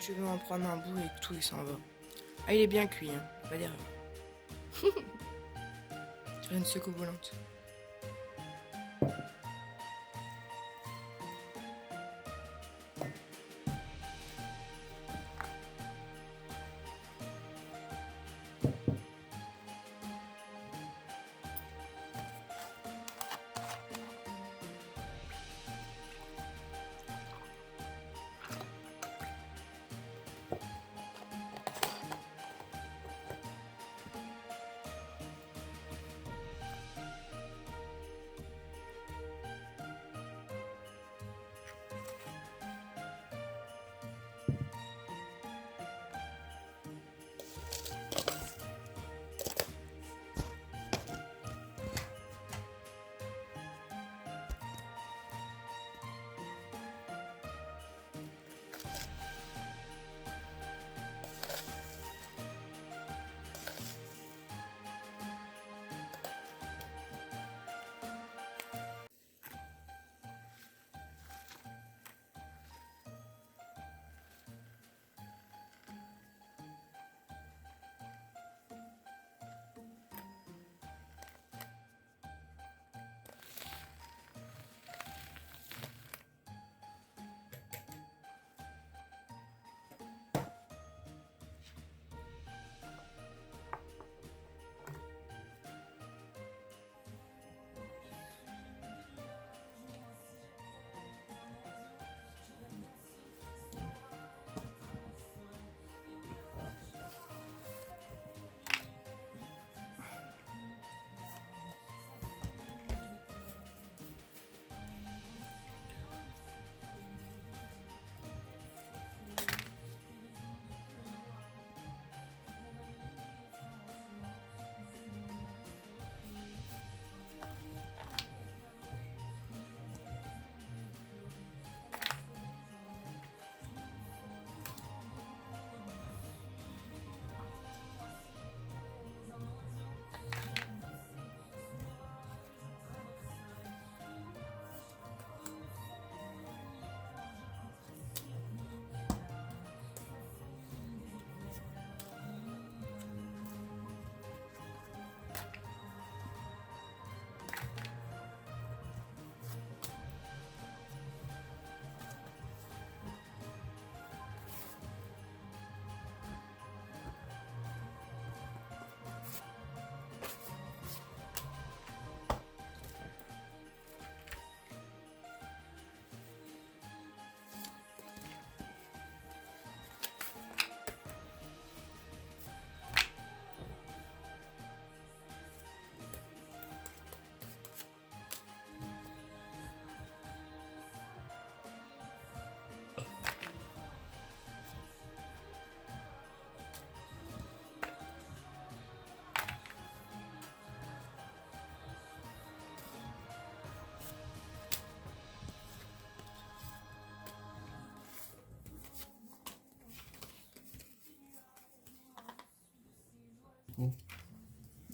tu veux en prendre un bout et tout, il s'en va. Ah, il est bien cuit, hein. Pas d'erreur. Sur une soucoupe volante.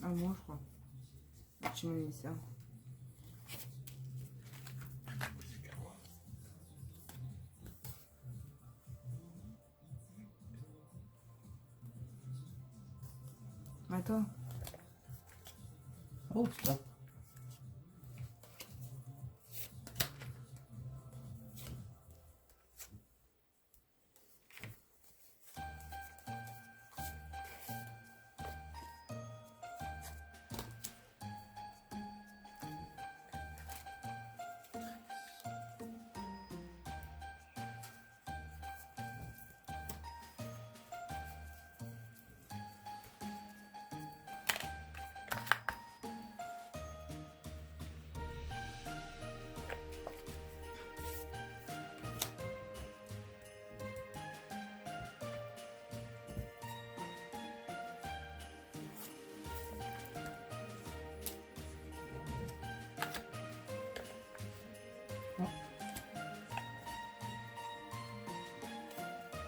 Ah, moi, je crois. Tu m'as mis ça. Attends. Oh, stop.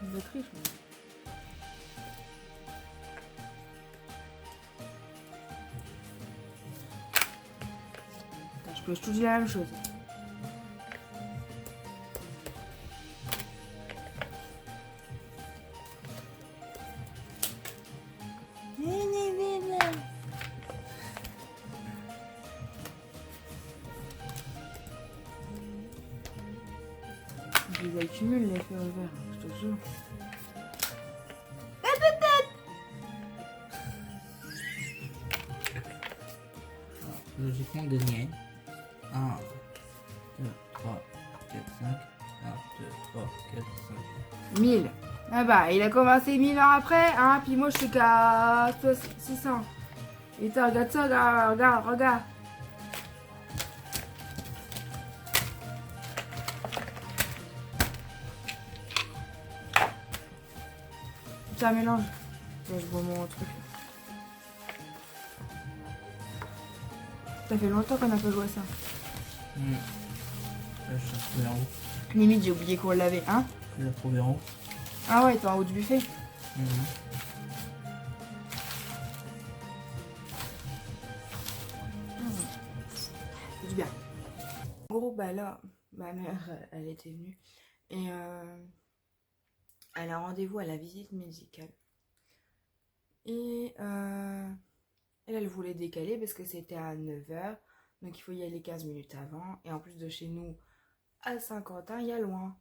Une batterie, je crois. Je te dis la même chose. cumule l'effet revers, je te jure. Logiquement gagné. 1, 2, 3, 4, 5. 1, 2, 3, 4, 5. 1000. Ah bah, il a commencé 1000 ans après, hein, puis moi je suis qu'à 600. Et toi, regarde ça, regarde. Ça mélange. Je vois mon truc. Ça fait longtemps qu'on n'a pas joué à ça. Là, je cherche le verrou. Limite, j'ai oublié qu'on l'avait, hein. Je l'ai trouvé en haut. Ah ouais, t'es en haut du buffet. C'est du bien. En gros, bah là, ma mère, elle était venue. Et elle a rendez-vous à la visite médicale. Et elle voulait décaler parce que c'était à 9h. Donc il faut y aller 15 minutes avant. Et en plus de chez nous, à Saint-Quentin, il y a loin.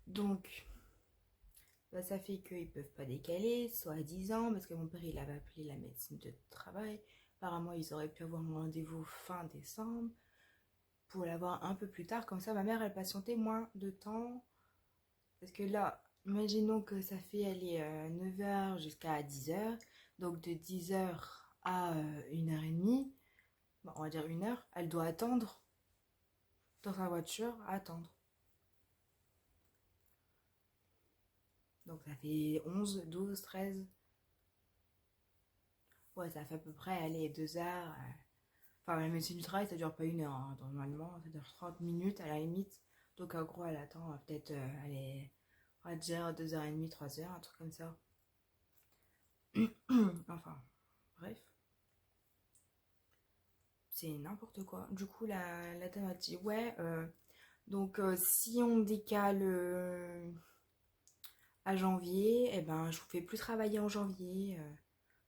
Donc, bah, ça fait qu'ils ne peuvent pas décaler, soi-disant, parce que mon père, il avait appelé la médecine de travail. Apparemment, ils auraient pu avoir un rendez-vous fin décembre pour l'avoir un peu plus tard. Comme ça, ma mère, elle patientait moins de temps. Parce que là, imaginons que ça fait aller 9h jusqu'à 10h. Donc, de 10h à 1h30, bon, on va dire 1h, elle doit attendre dans sa voiture, attendre. Donc, ça fait 11, 12, 13. Ouais, ça fait à peu près, allez, 2 heures. Enfin, la médecine du travail, ça dure pas 1 heure. Hein. Normalement, ça dure 30 minutes à la limite. Donc, en gros, elle attend peut-être, allez, on va dire 2h30, 3h, un truc comme ça. Enfin, bref. C'est n'importe quoi. Du coup, la dame a dit, ouais, donc si on décale à janvier, eh ben, je vous fais plus travailler en janvier.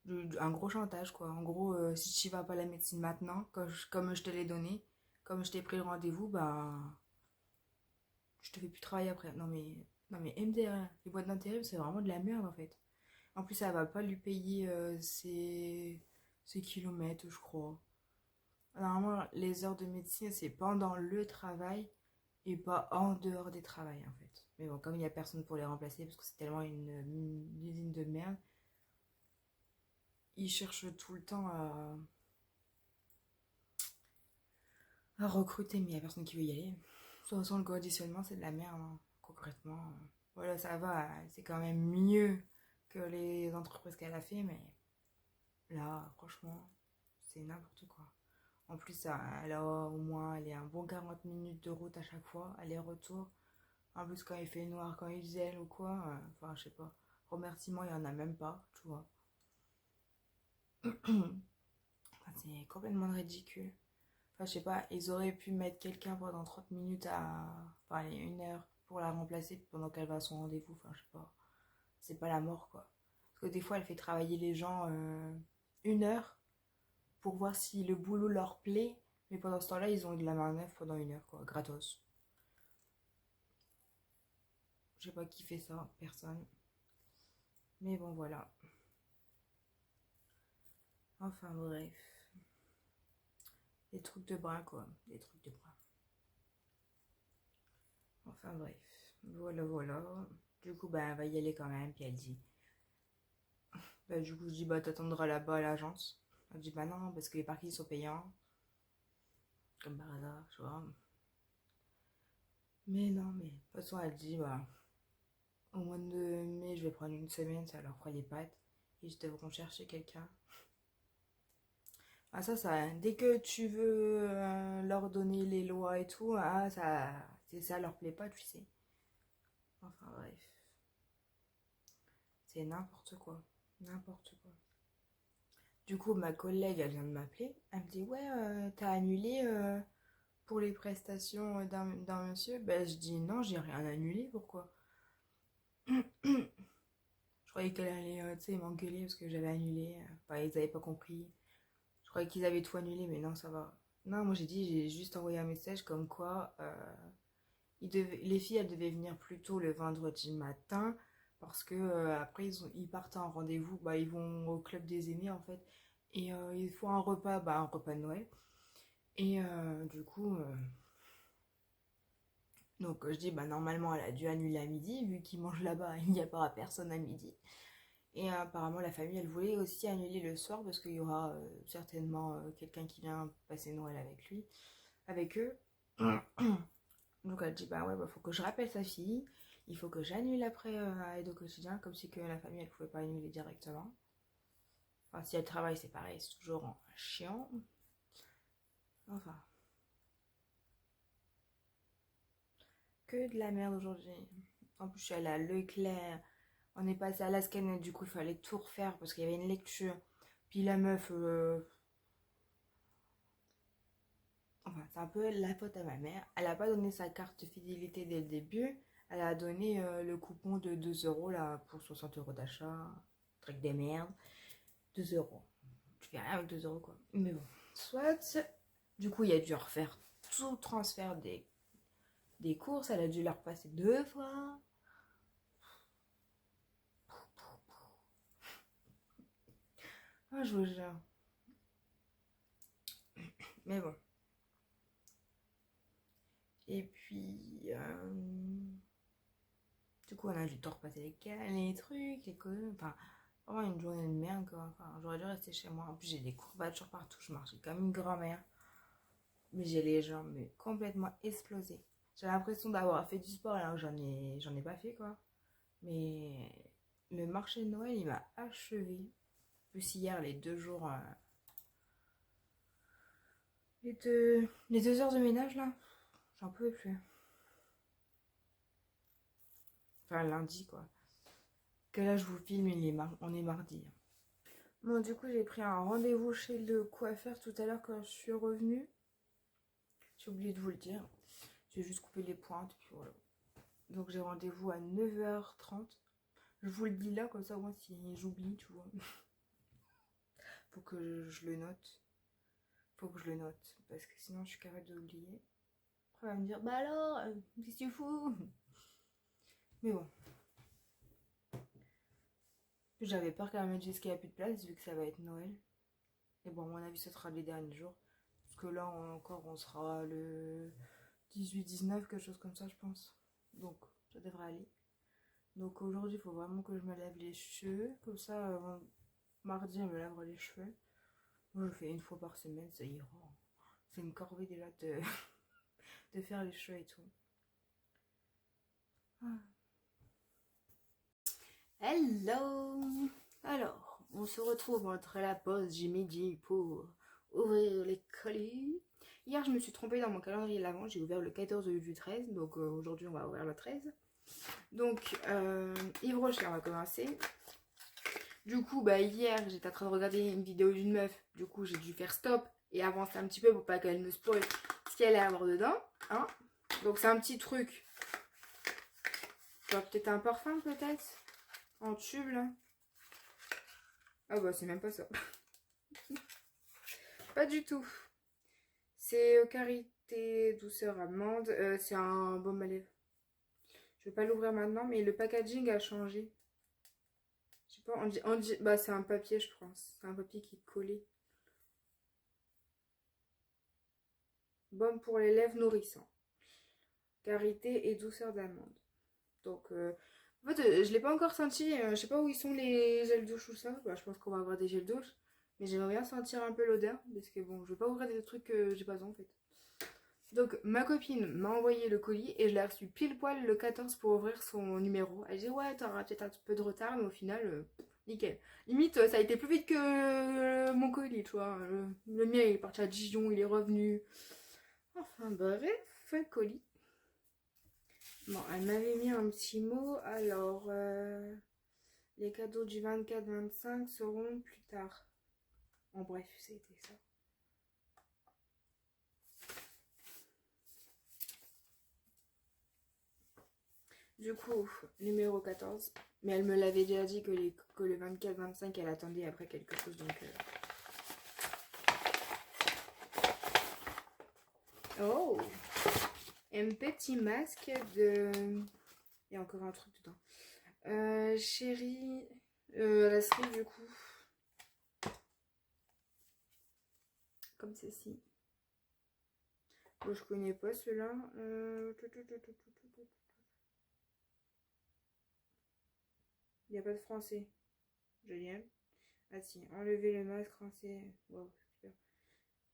Un gros chantage, quoi. En gros, si tu vas pas à la médecine maintenant, comme je te l'ai donné, comme je t'ai pris le rendez-vous, bah, je te fais plus travailler après. Non mais MDR, les boîtes d'intérim, c'est vraiment de la merde, en fait. En plus, ça va pas lui payer ses kilomètres, je crois. Normalement, les heures de médecine, c'est pendant le travail et pas en dehors des travails, en fait. Mais bon, comme il n'y a personne pour les remplacer, parce que c'est tellement une usine de merde, ils cherchent tout le temps à recruter, mais il n'y a personne qui veut y aller. De toute façon, le conditionnement, c'est de la merde, hein, concrètement. Voilà, ça va, c'est quand même mieux que les entreprises qu'elle a fait, mais là, franchement, c'est n'importe quoi. En plus, elle a au moins elle est un bon 40 minutes de route à chaque fois, aller-retour. En plus, quand il fait noir, quand il gèle ou quoi, enfin, je sais pas. Remerciement, il n'y en a même pas, tu vois. Enfin, c'est complètement ridicule. Enfin, je sais pas, ils auraient pu mettre quelqu'un pendant 30 minutes enfin, 1 heure pour la remplacer pendant qu'elle va à son rendez-vous. Enfin, je sais pas. C'est pas la mort, quoi. Parce que des fois, elle fait travailler les gens 1 heure pour voir si le boulot leur plaît. Mais pendant ce temps-là, ils ont de la main-d'œuvre pendant 1 heure, quoi. Gratos. Je sais pas qui fait ça, personne. Mais bon, voilà. Enfin, bref. Des trucs de bras, quoi. Des trucs de bras. Enfin, bref. Voilà. Du coup, bah, elle va y aller quand même. Puis elle dit. Bah, du coup, je dis, bah, t'attendras là-bas à l'agence. Elle dit, bah non, parce que les parkings sont payants. Comme par hasard, tu vois. Mais non, mais de toute façon, elle dit, bah, au mois de mai, je vais prendre une semaine, ça leur fera les pattes. Et ils devront chercher quelqu'un. Ah, ça, dès que tu veux leur donner les lois et tout, ah, ça leur plaît pas, tu sais. Enfin, bref. C'est n'importe quoi. N'importe quoi. Du coup, ma collègue, elle vient de m'appeler. Elle me dit, ouais, t'as annulé pour les prestations d'un monsieur. Ben, je dis, non, j'ai rien annulé, pourquoi? Je croyais qu'elle allait, tu sais, m'engueuler parce que j'avais annulé. Enfin, ils avaient pas compris. Je croyais qu'ils avaient tout annulé, mais non, ça va. Non, moi j'ai juste envoyé un message comme quoi les filles, elles devaient venir plus tôt le vendredi matin parce que après, ils partent en rendez-vous. Bah, ils vont au club des aînés, en fait. Et il faut un repas de Noël. Et du coup, donc je dis, bah, normalement, elle a dû annuler à midi, vu qu'ils mangent là-bas, il n'y a pas personne à midi. Et apparemment, la famille, elle voulait aussi annuler le soir parce qu'il y aura certainement quelqu'un qui vient passer Noël avec eux. Donc elle dit, bah ouais, bah, faut que je rappelle sa fille, il faut que j'annule après à Aide au quotidien, comme si que la famille, elle pouvait pas annuler directement. Enfin, si elle travaille, c'est pareil, c'est toujours chiant. Enfin, que de la merde aujourd'hui. En plus, je suis allée à Leclerc, on est passé à la scanner, du coup, il fallait tout refaire parce qu'il y avait une lecture. Puis la meuf, enfin, c'est un peu la faute à ma mère. Elle a pas donné sa carte fidélité dès le début. Elle a donné le coupon de 2 euros là, pour 60 euros d'achat. Truc de merde. 2 euros. Tu fais rien avec 2 euros quoi. Mais bon, soit. Du coup, il a dû refaire tout le transfert des courses. Elle a dû la repasser 2 fois. Ah, je vous jure. Mais bon. Et puis. Du coup, on a dû tout repasser les trucs, les colonnes. Enfin, vraiment une journée de merde quoi. Enfin, j'aurais dû rester chez moi. En plus, j'ai des courbatures partout. Je marchais comme une grand-mère. Mais j'ai les jambes mais complètement explosées. J'ai l'impression d'avoir fait du sport alors que j'en ai pas fait quoi. Mais le marché de Noël, il m'a achevé. Plus hier, les 2 jours. Les 2 heures de ménage là, j'en pouvais plus. Enfin, lundi quoi. Que là, je vous filme, on est mardi. Bon, du coup, j'ai pris un rendez-vous chez le coiffeur tout à l'heure quand je suis revenue. J'ai oublié de vous le dire. J'ai juste coupé les pointes, puis voilà. Donc, j'ai rendez-vous à 9h30. Je vous le dis là, comme ça, moi, si j'oublie, tu vois. Faut que je le note. Faut que je le note. Parce que sinon, je suis capable d'oublier. Après, elle va me dire, bah alors, qu'est-ce que tu fous? Mais bon. J'avais peur qu'elle me dise qu'il n'y a plus de place, vu que ça va être Noël. Et bon, à mon avis, ce sera les derniers jours. Parce que là, encore, on sera le 18-19, quelque chose comme ça, je pense. Donc, ça devrait aller. Donc, aujourd'hui, il faut vraiment que je me lave les cheveux. Comme ça, mardi, elle me lavera les cheveux. Moi, je le fais une fois par semaine, ça ira. C'est une corvée déjà de faire les cheveux et tout. Ah. Hello! Alors, on se retrouve entre la pause du midi pour ouvrir les colis. Hier, je me suis trompée dans mon calendrier de l'avant. J'ai ouvert le 14 au lieu du 13. Donc, aujourd'hui, on va ouvrir le 13. Donc, Yves Rocher, on va commencer. Du coup, bah, hier, j'étais en train de regarder une vidéo d'une meuf. Du coup, j'ai dû faire stop et avancer un petit peu pour pas qu'elle me spoil ce qu'elle allait avoir dedans. Hein. Donc, c'est un petit truc. Peut-être un parfum, peut-être. En tube, là. Ah bah, c'est même pas ça. Pas du tout. C'est Karité douceur amande. C'est un baume à lèvres. Je vais pas l'ouvrir maintenant, mais le packaging a changé. Je sais pas, bah c'est un papier, je pense. C'est un papier qui est collé. Baume pour les lèvres nourrissant. Karité et douceur d'amande. Donc, en fait, je l'ai pas encore senti. Je sais pas où ils sont les gels douche ou ça. Bah, je pense qu'on va avoir des gels douche. Mais j'aimerais bien sentir un peu l'odeur. Parce que bon, je vais pas ouvrir des trucs que j'ai pas besoin en fait. Donc, ma copine m'a envoyé le colis et je l'ai reçu pile poil le 14 pour ouvrir son numéro. Elle dit ouais, t'auras peut-être un petit peu de retard, mais au final, nickel. Limite, ça a été plus vite que mon colis, tu vois. Le mien, il est parti à Dijon, il est revenu. Enfin, bref, colis. Bon, elle m'avait mis un petit mot. Alors, les cadeaux du 24-25 seront plus tard. En bref, c'était ça. Du coup, numéro 14. Mais elle me l'avait déjà dit que le 24-25, elle attendait après quelque chose. Donc, Oh! Un petit masque de... Il y a encore un truc dedans. Chérie... la cerise du coup. Comme ceci. Bon, je connais pas ceux-là. Il n'y a pas de français. Génial. Ah si, enlever le masque français. Wow, super.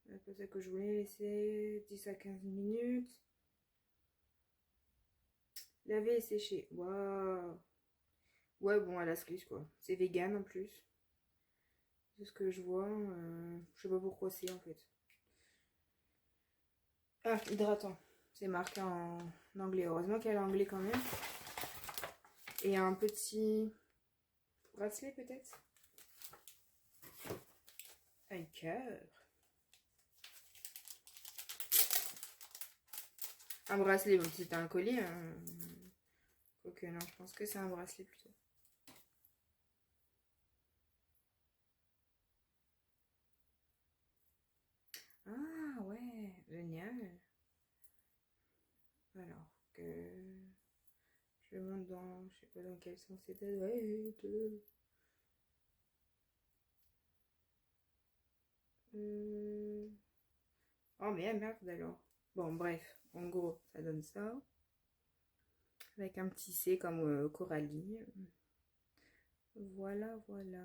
C'est pas ça que je voulais laisser 10 à 15 minutes. Laver et sécher. Waouh. Ouais, bon, à la cerise quoi. C'est vegan en plus. C'est ce que je vois. Je sais pas pourquoi c'est en fait. Ah, hydratant. C'est marqué en anglais. Heureusement qu'elle est en anglais quand même. Et un petit bracelet peut-être. Un cœur. Un bracelet, bon, c'est un collier. Quoique non, je pense que c'est un bracelet plutôt. Ah ouais, génial. Alors que je monte dans, je sais pas dans quel sens c'était. Ouais, oh mais merde alors. Bon bref, en gros, ça donne ça. Avec un petit C comme Coralie. Voilà, voilà.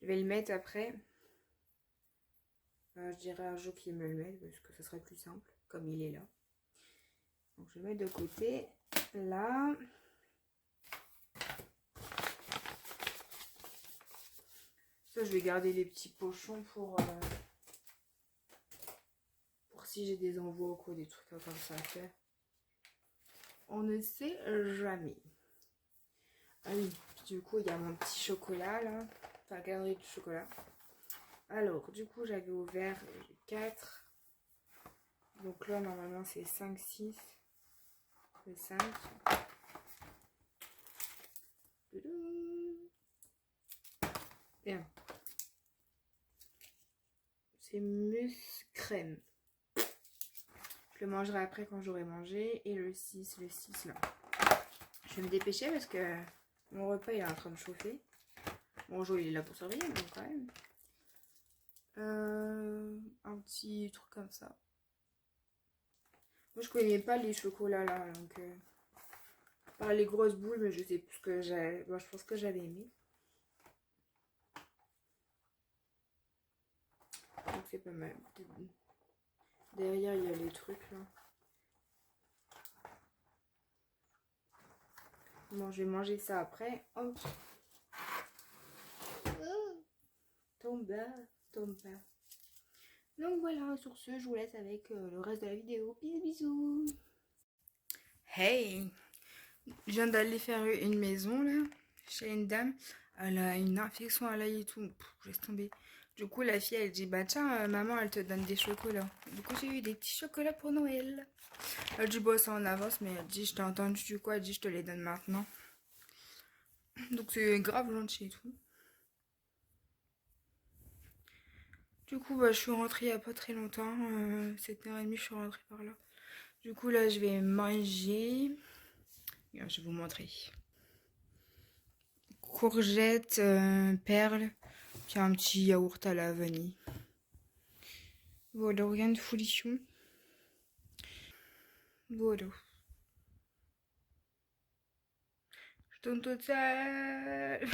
Je vais le mettre après. Je dirais à Jo qui me le mette parce que ça serait plus simple, comme il est là. Donc je vais mettre de côté. Là. Ça, je vais garder les petits pochons pour si j'ai des envois ou quoi, des trucs comme ça à faire. On ne sait jamais. Ah oui, du coup, il y a mon petit chocolat là. Enfin, calendrier de chocolat. Alors, du coup, j'avais ouvert 4. Donc là, normalement, c'est 5, 6. Le 5. Bien. C'est mousse crème. Je le mangerai après quand j'aurai mangé. Et le 6 là. Je vais me dépêcher parce que mon repas il est en train de chauffer. Bon, Jo il est là pour surveiller, mais quand même. Un petit truc comme ça. Moi je connais pas les chocolats là, donc par les grosses boules, mais je sais plus ce que j'ai. Bon, je pense que j'avais aimé. Donc c'est pas mal. Derrière il y a les trucs là. Bon, je vais manger ça après. Hop. Tombe bas, tombe bas. Donc voilà, sur ce, je vous laisse avec le reste de la vidéo. Bisous, bisous. Hey, je viens d'aller faire une maison là, chez une dame. Elle a une infection à l'œil et tout. Je laisse tomber. Du coup, la fille, elle dit, bah tiens, maman, elle te donne des chocolats. Du coup, j'ai eu des petits chocolats pour Noël. Elle dit, bon, ça en avance, mais elle dit, je t'ai entendu du coup, elle dit, je te les donne maintenant. Donc, c'est grave gentil et tout. Du coup, bah, je suis rentrée il n'y a pas très longtemps. 7h30, je suis rentrée par là. Du coup, là, je vais manger. Regarde, je vais vous montrer. Courgettes, perles, puis un petit yaourt à la vanille. Voilà, rien de folichon. Voilà. Je tourne toute seule.